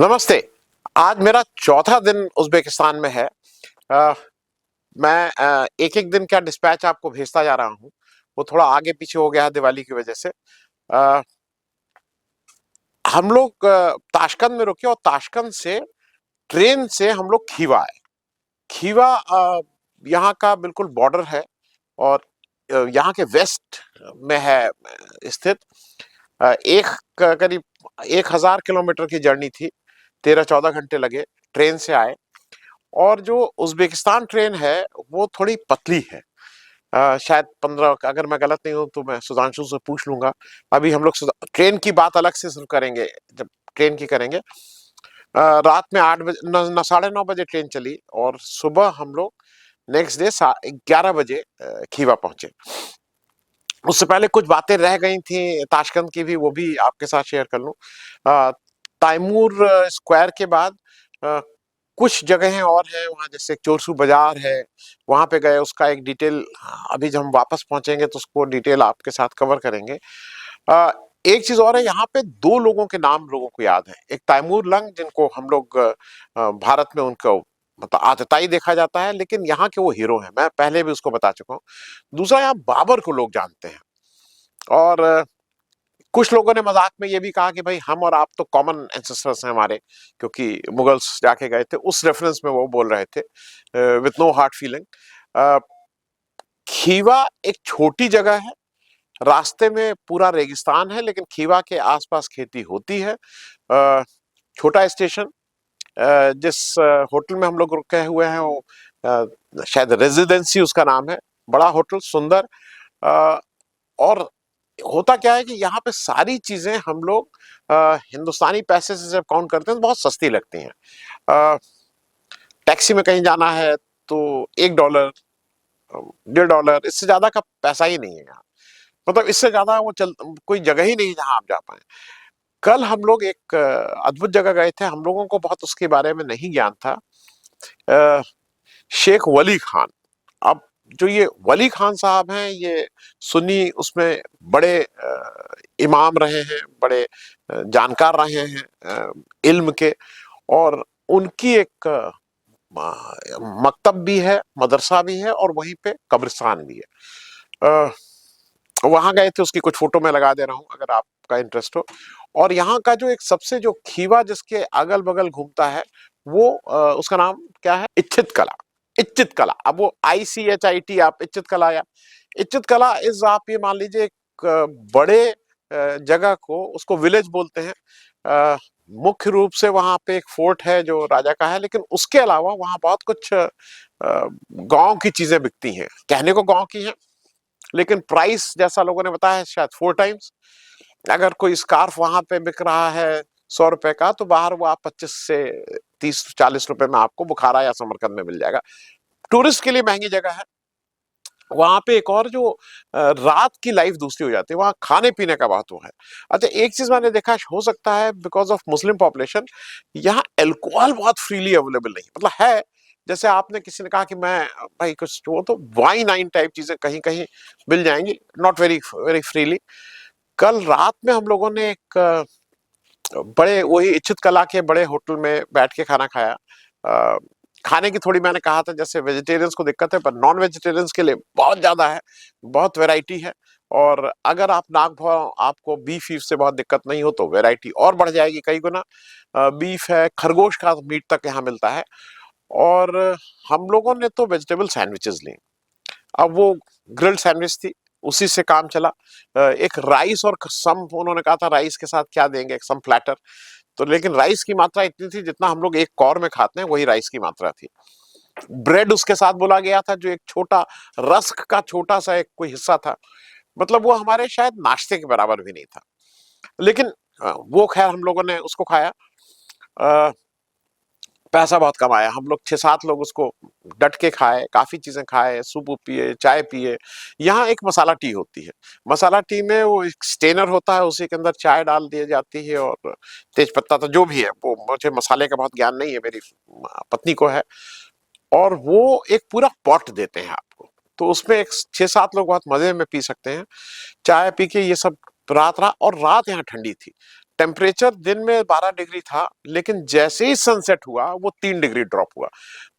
नमस्ते। आज मेरा चौथा दिन उज़्बेकिस्तान में है। अ, मैं एक-एक दिन का डिस्पैच आपको भेजता जा रहा हूँ। वो थोड़ा आगे-पीछे हो गया है दिवाली की वजह से। हम लोग ताशकंद में रुके और ताशकंद से ट्रेन से हम लोग खीवा आए। खीवा यहाँ का बिल्कुल बॉर्डर है और यहाँ के वेस्ट में है स्थित। एक करीब 1000 किलोमीटर की जर्नी थी। 13-14 घंटे लगे, ट्रेन से आए। और जो उज़्बेकिस्तान ट्रेन है, वो थोड़ी पतली है। शायद 15, अगर मैं गलत नहीं हूँ तो मैं सुधांशु से पूछ लूँगा। अभी हम लोग ट्रेन की बात अलग से शुरू करेंगे, जब ट्रेन की करेंगे। रात में 8 बजे न साढ़े 9 बजे ट्रेन चली और सुबह हम लोग नेक्स्ट डे 11 बजे खीवा पहुँचे। उससे पहले कुछ बातें रह गई थी ताशकंद की भी, वो भी आपके साथ शेयर कर लूँ। तैमूर स्क्वायर के बाद कुछ जगहें और हैं वहाँ, जैसे चोरसू बाजार है, वहाँ पे गए। उसका एक डिटेल अभी जब हम वापस पहुंचेंगे तो उसको डिटेल आपके साथ कवर करेंगे। एक चीज और है, यहाँ पे दो लोगों के नाम लोगों को याद है। एक तैमूर लंग, जिनको हम लोग भारत में उनको मतलब आतताई देखा जाता है, लेकिन यहाँ के वो हीरो हैं, मैं पहले भी उसको बता चुका हूँ। दूसरा, यहाँ बाबर को लोग जानते हैं। और कुछ लोगों ने मजाक में ये भी कहा कि भाई हम और आप तो कॉमन एंसेस्टर्स हैं हमारे, क्योंकि मुगल्स जाके गए थे। उस रेफरेंस में वो बोल रहे थे with no hard feeling. Khiva एक छोटी जगह है, रास्ते में पूरा रेगिस्तान है, लेकिन खीवा के आसपास खेती होती है। छोटा स्टेशन। जिस होटल में हम लोग रुके हुए हैं वो शायद रेजिडेंसी उसका नाम है। बड़ा होटल, सुंदर। और होता क्या है कि यहाँ पे सारी चीजें हम लोग हिंदुस्तानी पैसे से जब काउंट करते हैं तो बहुत सस्ती लगती हैं। टैक्सी में कहीं जाना है तो $1, $1.5, इससे ज्यादा का पैसा ही नहीं है यहाँ। मतलब इससे ज्यादा वो चल कोई जगह ही नहीं जहाँ आप जा पाए। कल हम लोग एक अद्भुत जगह गए थे, हम लोगों को बहुत उसके बारे में नहीं ज्ञान था। अ, शेख वली खान। अब जो ये वली खान साहब हैं, ये सुन्नी उसमें बड़े इमाम रहे हैं, बड़े जानकार रहे हैं इल्म के। और उनकी एक मकतब भी है, मदरसा भी है, और वहीं पे कब्रिस्तान भी है। वहां गए थे, उसकी कुछ फोटो मैं लगा दे रहा हूं अगर आपका इंटरेस्ट हो। और यहाँ का जो एक सबसे जो खीवा जिसके अगल बगल घूमता है, वो उसका नाम क्या है, इच्छित कला। इच्छित कला, अब वो ICHIT, आप इच्छित कला या इच्छित कला इज, आप ये मान लीजिए एक बड़े जगह को, उसको विलेज बोलते हैं। मुख्य रूप से वहां पे एक फोर्ट है जो राजा का है, लेकिन उसके अलावा वहां बहुत कुछ गांव की चीजें बिकती हैं। कहने को गांव की हैं, लेकिन प्राइस जैसा लोगों ने बताया है शायद 4 टाइम्स। अगर कोई स्कार्फ वहां पे बिक रहा है 100 रुपए का, तो बाहर वो आप 25 से 30-40 रुपए में आपको बुखारा या समरकंद में मिल जाएगा। टूरिस्ट के लिए महंगी जगह है। वहां पे एक और जो रात की लाइफ दूसरी हो जाती है, वहां खाने पीने का बहुत वो है। अच्छा, एक चीज मैंने देखा, हो सकता है बिकॉज ऑफ मुस्लिम पॉपुलेशन, यहाँ अल्कोहल बहुत फ्रीली अवेलेबल नहीं, मतलब है। जैसे आपने किसी ने कहा कि मैं भाई कुछ वो, तो वाइन आइन टाइप चीजें कहीं कहीं मिल जाएंगी, नॉट वेरी वेरी फ्रीली। कल रात में हम लोगों ने एक बड़े वही इच्छित कला के बड़े होटल में बैठ के खाना खाया। अ, खाने की थोड़ी मैंने कहा था, जैसे वेजिटेरियंस को दिक्कत है, पर नॉन वेजिटेरियंस के लिए बहुत ज्यादा है, बहुत वैरायटी है। और अगर आप नाक भाव आपको बीफ ईफ से बहुत दिक्कत नहीं हो तो वैरायटी और बढ़ जाएगी कई गुना। बीफ है, खरगोश का मीट तक यहाँ मिलता है। और हम लोगों ने तो वेजिटेबल सैंडविचेस ली। अब वो ग्रिल्ड सैंडविच थी, उसी से काम चला। एक राइस और सम, उन्होंने कहा था राइस के साथ क्या देंगे, सम प्लेटर। तो लेकिन राइस की मात्रा इतनी थी जितना हम लोग एक कौर में खाते हैं, वही राइस की मात्रा थी। ब्रेड उसके साथ बोला गया था, जो एक छोटा रस्क का छोटा सा एक कोई हिस्सा था। मतलब वो हमारे शायद नाश्ते के बराबर भी नहीं था। लेकिन वो खैर हम लोगों ने उसको खाया। अ, पैसा बहुत कमाया हम लोग, 6-7 लोग उसको डट के खाए, काफी चीजें खाए, सूप पिए, चाय पिए। यहाँ एक मसाला टी होती है। मसाला टी में वो एक स्टेनर होता है, उसी के अंदर चाय डाल दी जाती है और तेज पत्ता, तो जो भी है वो, मुझे मसाले का बहुत ज्ञान नहीं है, मेरी पत्नी को है। और वो एक पूरा पॉट देते हैं आपको, तो उसमें एक 6-7 लोग बहुत मजे में पी सकते हैं। चाय पी के ये सब रात रहा, और रात यहाँ ठंडी थी। टेम्परेचर दिन में 12 डिग्री था, लेकिन जैसे ही सनसेट हुआ वो 3 डिग्री ड्रॉप हुआ।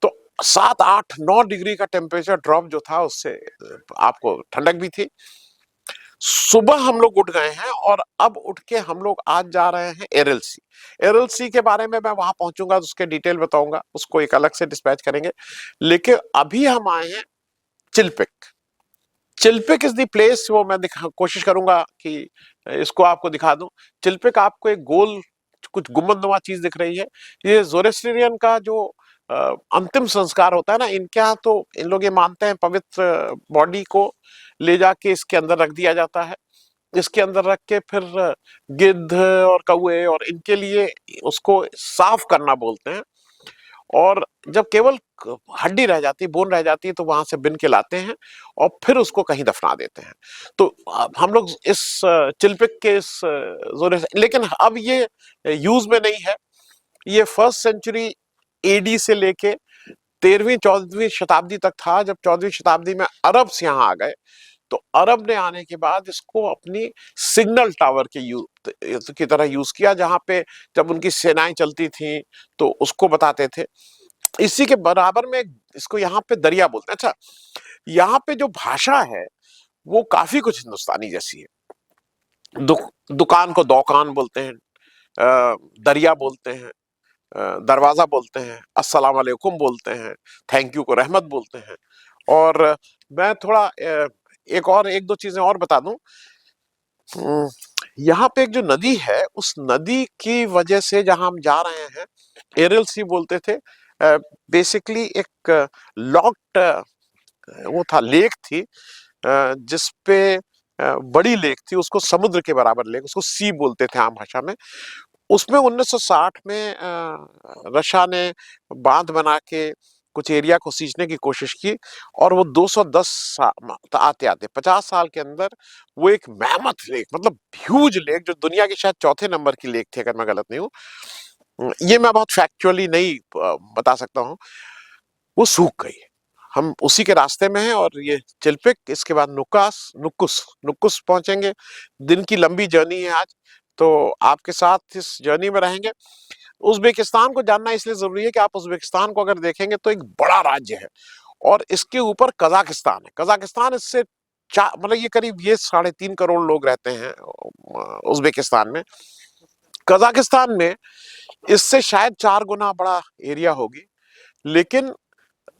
तो 7, 8, 9 डिग्री का टेम्परेचर ड्रॉप जो था, उससे आपको ठंडक भी थी। सुबह हम लोग उठ गए हैं और अब उठ के हम लोग आज जा रहे हैं एरल सी। एरल सी के बारे में मैं वहां पहुंचूंगा तो उसके डिटेल बताऊंगा, उसको एक अलग से डिस्पैच करेंगे। लेकिन अभी हम आए हैं चिल्पिक। चिल्पिक इज द प्लेस, वो मैं कोशिश करूंगा कि इसको आपको दिखा दूं। चिल्पिक आपको एक गोल कुछ गुम्बदनुमा चीज दिख रही है। ये जोरेस्ट्रियन का जो अंतिम संस्कार होता है ना, इनके यहाँ तो इन लोग ये मानते हैं पवित्र बॉडी को ले जाके इसके अंदर रख दिया जाता है। इसके अंदर रख के फिर गिद्ध और कौए और इनके लिए उसको साफ करना बोलते हैं। और जब केवल हड्डी रह जाती है, बोन रह जाती है, तो वहां से बिन के लाते हैं और फिर उसको कहीं दफना देते हैं। तो हम लोग इस चिल्पिक के इस जोरे से, लेकिन अब ये यूज में नहीं है। ये फर्स्ट सेंचुरी एडी से लेके 13वीं 14वीं शताब्दी तक था। जब 14वीं शताब्दी में अरब्स यहाँ आ गए, तो अरब ने आने के बाद इसको अपनी सिग्नल टावर की तरह यूज किया, जहां पे जब उनकी सेनाएं चलती थी तो उसको बताते थे। इसी के बराबर में इसको यहाँ पे दरिया बोलते हैं। अच्छा, यहाँ पे जो भाषा है वो काफी कुछ हिंदुस्तानी जैसी है। दुकान को दौकान बोलते हैं, दरिया बोलते हैं, दरवाजा बोलते हैं, अस्सलाम वालेकुम बोलते हैं, थैंक यू को रहमत बोलते हैं। और मैं थोड़ा एक दो चीजें और बता दूं। यहाँ पे एक जो नदी है, उस नदी की वजह से जहां हम जा रहे हैं, एरल सी बोलते थे। बेसिकली एक लॉक्ड वो था, लेक थी, जिसपे बड़ी लेक थी, उसको समुद्र के बराबर लेक, उसको सी बोलते थे आम भाषा में। उसमें 1960 में रशिया ने बांध बना के कुछ एरिया को सींचने की कोशिश की, और वो 210 साल आते आते 50 साल के अंदर वो एक मैमथ लेक, मतलब ह्यूज लेक, जो दुनिया की शायद चौथे नंबर की लेक थी, अगर मैं गलत नहीं हूँ, ये मैं बहुत फैक्चुअली नहीं बता सकता हूँ, वो सूख गई। हम उसी के रास्ते में हैं, और ये चिल्पिक, इसके बाद नुक्कुस नुक्कुस पहुंचेंगे। दिन की लंबी जर्नी है आज, तो आपके साथ इस जर्नी में रहेंगे। उज्बेकिस्तान को जानना इसलिए जरूरी है कि आप उज्बेकिस्तान को अगर देखेंगे तो एक बड़ा राज्य है, और इसके ऊपर कजाकिस्तान है। कजाकिस्तान इससे मतलब ये करीब ये 3.5 करोड़ लोग रहते हैं उज्बेकिस्तान में। कजाकिस्तान में इससे शायद 4 गुना बड़ा एरिया होगी, लेकिन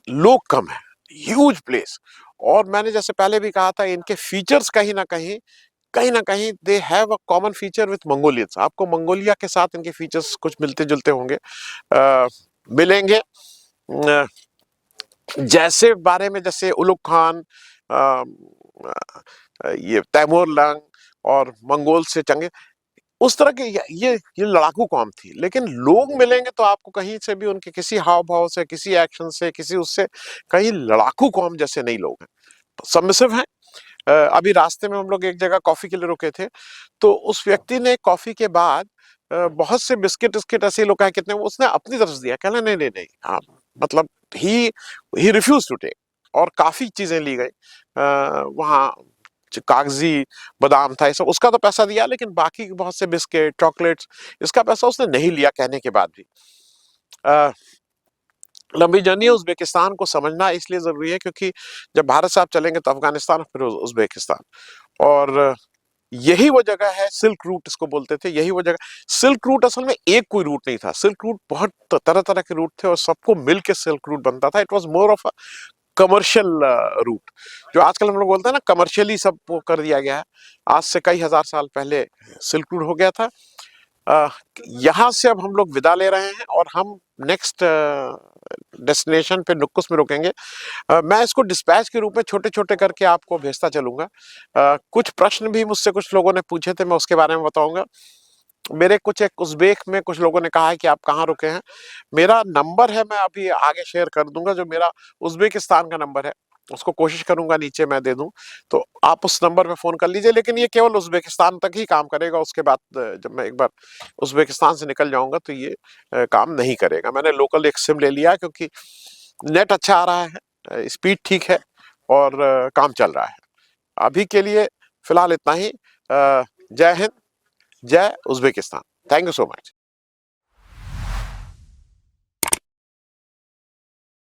लोग कम है, ह्यूज प्लेस। और मैंने जैसे पहले भी कहा था, इनके फीचर्स कहीं ना कहीं they have a common feature with Mongolians. आपको मंगोलिया के साथ इनके फीचर्स कुछ मिलते जुलते होंगे, मिलेंगे। जैसे बारे में, जैसे उलुग खान, ये तैमूर लंग और मंगोल से चंगे, उस तरह के ये लड़ाकू कौम थी। लेकिन लोग मिलेंगे तो आपको कहीं से भी उनके किसी हाव भाव से, किसी एक्शन से, किसी उससे, कहीं लड़ाकू कौम जैसे नहीं लोग हैं, सबमिसिव हैं। अभी रास्ते में हम लोग एक जगह कॉफी के लिए रुके थे, तो उस व्यक्ति ने कॉफी के बाद बहुत से बिस्किट विस्किट ऐसे लोग हैं कितने, उसने अपनी तरफ से दिया, कहना नहीं नहीं नहीं, हाँ, मतलब ही रिफ्यूज टू टेक, और काफी चीजें ली गई वहाँ। कागजी बादाम था, ये सब उसका तो पैसा दिया, लेकिन बाकी बहुत से बिस्किट, चॉकलेट्स, इसका पैसा उसने नहीं लिया कहने के बाद भी। लंबी जर्नी है, उज्बेकिस्तान को समझना इसलिए जरूरी है क्योंकि जब भारत से आप चलेंगे तो अफगानिस्तान, फिर उज्बेकिस्तान, और यही वो जगह है, सिल्क रूट इसको बोलते थे, यही वो जगह। सिल्क रूट असल में एक कोई रूट नहीं था, सिल्क रूट बहुत तरह तरह के रूट थे, और सबको मिलके सिल्क रूट बनता था। It was more of a commercial route, जो आजकल हम लोग बोलते हैं ना, कमर्शियली सब वो कर दिया गया है। आज से कई हजार साल पहले सिल्क रूट हो गया था। यहाँ से अब हम लोग विदा ले रहे हैं, और हम नेक्स्ट डेस्टिनेशन पे नुक्कुस में रुकेंगे। मैं इसको डिस्पैच के रूप में छोटे छोटे करके आपको भेजता चलूंगा। कुछ प्रश्न भी मुझसे कुछ लोगों ने पूछे थे, मैं उसके बारे में बताऊंगा। मेरे कुछ एक उज़्बेक में कुछ लोगों ने कहा है कि आप कहाँ रुके हैं। मेरा नंबर है, मैं अभी आगे शेयर कर दूंगा, जो मेरा उज़्बेकिस्तान का नंबर है, उसको कोशिश करूंगा नीचे मैं दे दूं, तो आप उस नंबर पे फोन कर लीजिए। लेकिन ये केवल उज़्बेकिस्तान तक ही काम करेगा, उसके बाद जब मैं एक बार उज़्बेकिस्तान से निकल जाऊंगा तो ये काम नहीं करेगा। मैंने लोकल एक सिम ले लिया, क्योंकि नेट अच्छा आ रहा है, स्पीड ठीक है, और काम चल रहा है। अभी के लिए फिलहाल इतना ही। जय हिंद, जय Uzbekistan. Thank you so much.